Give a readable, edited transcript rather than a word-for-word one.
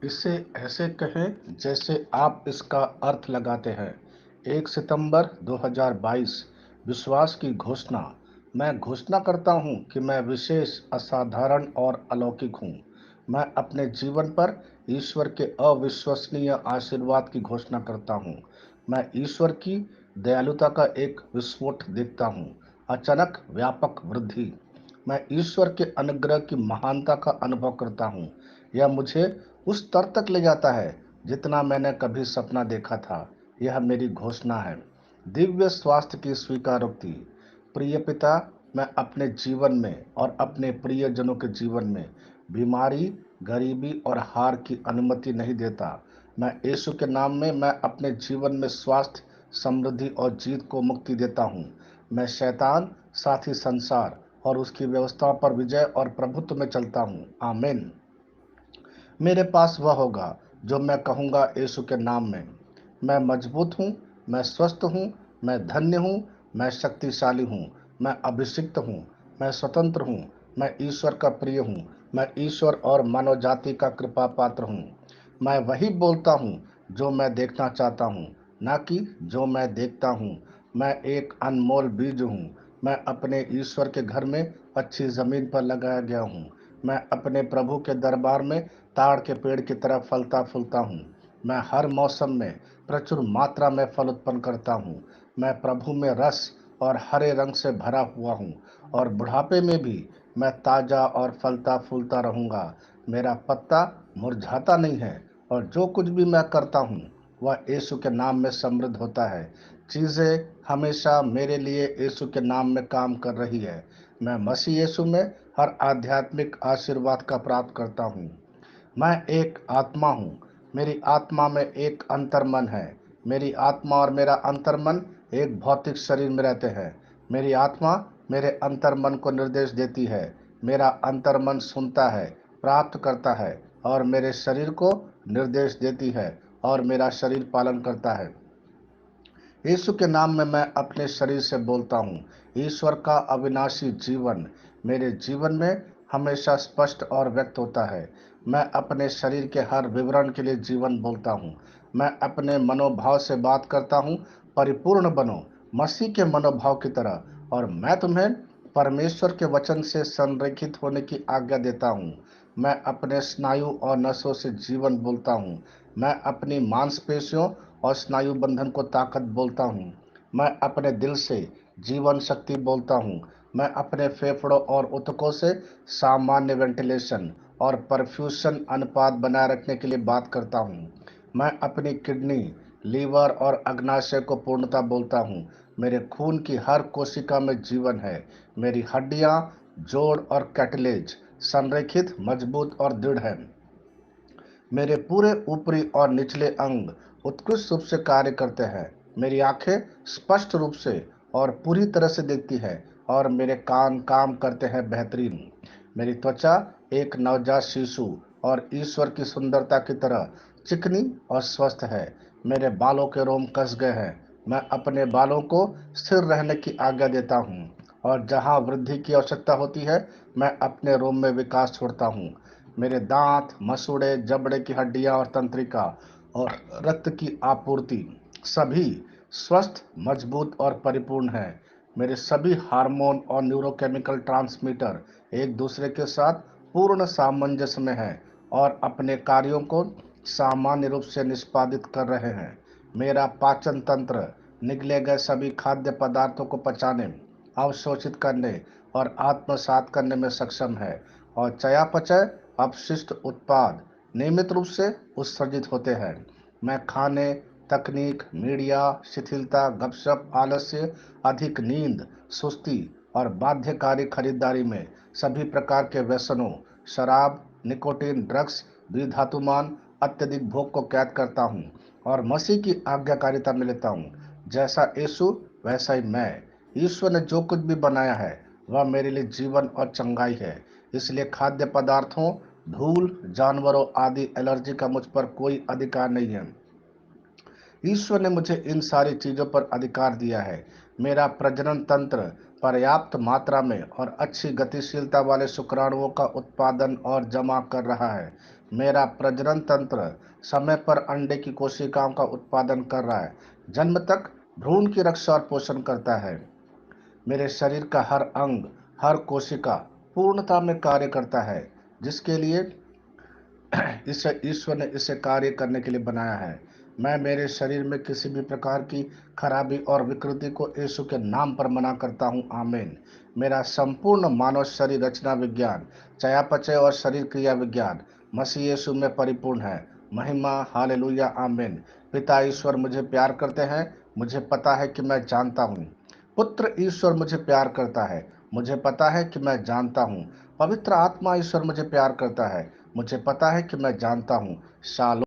इसे ऐसे कहें जैसे आप इसका अर्थ लगाते हैं। 1 सितंबर 2022 विश्वास की घोषणा। मैं घोषणा करता हूं कि मैं विशेष, असाधारण और अलौकिक हूं। मैं अपने जीवन पर ईश्वर के अविश्वसनीय आशीर्वाद की घोषणा करता हूं। मैं ईश्वर की दयालुता का एक विस्फोट देखता हूं। अचानक व्यापक वृद्धि। मैं ईश्वर के अनुग्रह की महानता का अनुभव करता हूँ। यह मुझे उस स्तर तक ले जाता है जितना मैंने कभी सपना देखा था। यह मेरी घोषणा है। दिव्य स्वास्थ्य की स्वीकारोक्ति। प्रिय पिता, मैं अपने जीवन में और अपने प्रियजनों के जीवन में बीमारी, गरीबी और हार की अनुमति नहीं देता। मैं यीशु के नाम में मैं अपने जीवन में स्वास्थ्य, समृद्धि और जीत को मुक्ति देता हूँ। मैं शैतान, साथी संसार और उसकी व्यवस्थाओं पर विजय और प्रभुत्व में चलता हूँ। आमीन। मेरे पास वह होगा जो मैं कहूँगा यीशु के नाम में। मैं मजबूत हूँ, मैं स्वस्थ हूँ, मैं धन्य हूँ, मैं शक्तिशाली हूँ, मैं अभिषिक्त हूँ, मैं स्वतंत्र हूँ, मैं ईश्वर का प्रिय हूँ, मैं ईश्वर और मानव जाति का कृपा पात्र हूँ। मैं वही बोलता हूँ जो मैं देखना चाहता हूँ, ना कि जो मैं देखता हूँ। मैं एक अनमोल बीज हूँ। मैं अपने ईश्वर के घर में अच्छी जमीन पर लगाया गया हूँ। मैं अपने प्रभु के दरबार में ताड़ के पेड़ की तरह फलता फूलता हूँ। मैं हर मौसम में प्रचुर मात्रा में फल उत्पन्न करता हूँ। मैं प्रभु में रस और हरे रंग से भरा हुआ हूँ और बुढ़ापे में भी मैं ताजा और फलता फूलता रहूँगा। मेरा पत्ता मुरझाता नहीं है और जो कुछ भी मैं करता हूँ वह यीशु के नाम में समृद्ध होता है। चीज़ें हमेशा मेरे लिए यीशु के नाम में काम कर रही है। मैं मसीह यीशु में हर आध्यात्मिक आशीर्वाद का प्राप्त करता हूँ। मैं एक आत्मा हूँ। मेरी आत्मा में एक अंतर्मन है। मेरी आत्मा और मेरा अंतर्मन एक भौतिक शरीर में रहते हैं। मेरी आत्मा मेरे अंतर्मन को निर्देश देती है। मेरा अंतर्मन सुनता है, प्राप्त करता है और मेरे शरीर को निर्देश देती है और मेरा शरीर पालन करता है। यीशु के नाम में मैं अपने शरीर से बोलता हूँ। ईश्वर का अविनाशी जीवन मेरे जीवन में हमेशा स्पष्ट और व्यक्त होता है। मैं अपने शरीर के हर विवरण के लिए जीवन बोलता हूँ। मैं अपने मनोभाव से बात करता हूँ, परिपूर्ण बनो मसीह के मनोभाव की तरह। और मैं तुम्हें परमेश्वर के वचन से संरेखित होने की आज्ञा देता हूँ। मैं अपने स्नायु और नसों से जीवन बोलता हूँ। मैं अपनी मांसपेशियों और स्नायु बंधन को ताकत बोलता हूँ। मैं अपने दिल से जीवन शक्ति बोलता हूँ। मैं अपने फेफड़ों और ऊतकों से सामान्य वेंटिलेशन और परफ्यूशन अनुपात बनाए रखने के लिए बात करता हूँ। मैं अपनी किडनी, लीवर और अग्नाशय को पूर्णता बोलता हूँ। मेरे खून की हर कोशिका में जीवन है। मेरी हड्डियाँ, जोड़ और कैटिलेज संरेखित, मजबूत और दृढ़ है। मेरे पूरे ऊपरी और निचले अंग उत्कृष्ट रूप से कार्य करते हैं। मेरी आंखें स्पष्ट रूप से और पूरी तरह से देखती हैं और मेरे कान काम करते हैं बेहतरीन। मेरी त्वचा एक नवजात शिशु और ईश्वर की सुंदरता की तरह चिकनी और स्वस्थ है। मेरे बालों के रोम कस गए हैं। मैं अपने बालों को स्थिर रहने की आज्ञा देता हूँ और जहाँ वृद्धि की आवश्यकता होती है मैं अपने रोम में विकास छोड़ता हूँ। मेरे दांत, मसूड़े, जबड़े की हड्डियां और तंत्रिका और रक्त की आपूर्ति सभी स्वस्थ, मजबूत और परिपूर्ण है। मेरे सभी हार्मोन और न्यूरोकेमिकल ट्रांसमीटर एक दूसरे के साथ पूर्ण सामंजस्य में हैं और अपने कार्यों को सामान्य रूप से निष्पादित कर रहे हैं। मेरा पाचन तंत्र निगले गए सभी खाद्य पदार्थों को पचाने, अवशोषित करने और आत्मसात करने में सक्षम है और चयापचय अपशिष्ट उत्पाद नियमित रूप से उत्सर्जित होते हैं। मैं खाने, तकनीक, मीडिया, शिथिलता, गपशप, आलस्य, अधिक नींद, सुस्ती और बाध्यकारी खरीदारी में सभी प्रकार के व्यसनों, शराब, निकोटीन, ड्रग्स, द्विधातुमान, अत्यधिक भोग को कैद करता हूँ और मसीह की आज्ञाकारिता में लेता हूँ। जैसा यीशु वैसा ही मैं। ईश्वर ने जो कुछ भी बनाया है वह मेरे लिए जीवन और चंगाई है। इसलिए खाद्य पदार्थों, धूल, जानवरों आदि एलर्जी का मुझ पर कोई अधिकार नहीं है। ईश्वर ने मुझे इन सारी चीजों पर अधिकार दिया है। मेरा प्रजनन तंत्र पर्याप्त मात्रा में और अच्छी गतिशीलता वाले शुक्राणुओं का उत्पादन और जमा कर रहा है। मेरा प्रजनन तंत्र समय पर अंडे की कोशिकाओं का उत्पादन कर रहा है, जन्म तक भ्रूण की रक्षा और पोषण करता है। मेरे शरीर का हर अंग, हर कोशिका पूर्णता में कार्य करता है, जिसके लिए इसे ईश्वर ने इसे कार्य करने के लिए बनाया है। मैं मेरे शरीर में किसी भी प्रकार की खराबी और विकृति को यीशु के नाम पर मना करता हूँ। आमीन। मेरा संपूर्ण मानव शरीर रचना विज्ञान, चयापचय और शरीर क्रिया विज्ञान मसीह यीशु में परिपूर्ण है। महिमा, हालेलुया, आमीन। पिता ईश्वर मुझे प्यार करते हैं, मुझे पता है कि मैं जानता हूँ। पुत्र ईश्वर मुझे प्यार करता है, मुझे पता है कि मैं जानता हूँ। पवित्र आत्मा ईश्वर मुझे प्यार करता है, मुझे पता है कि मैं जानता हूँ। शालोम।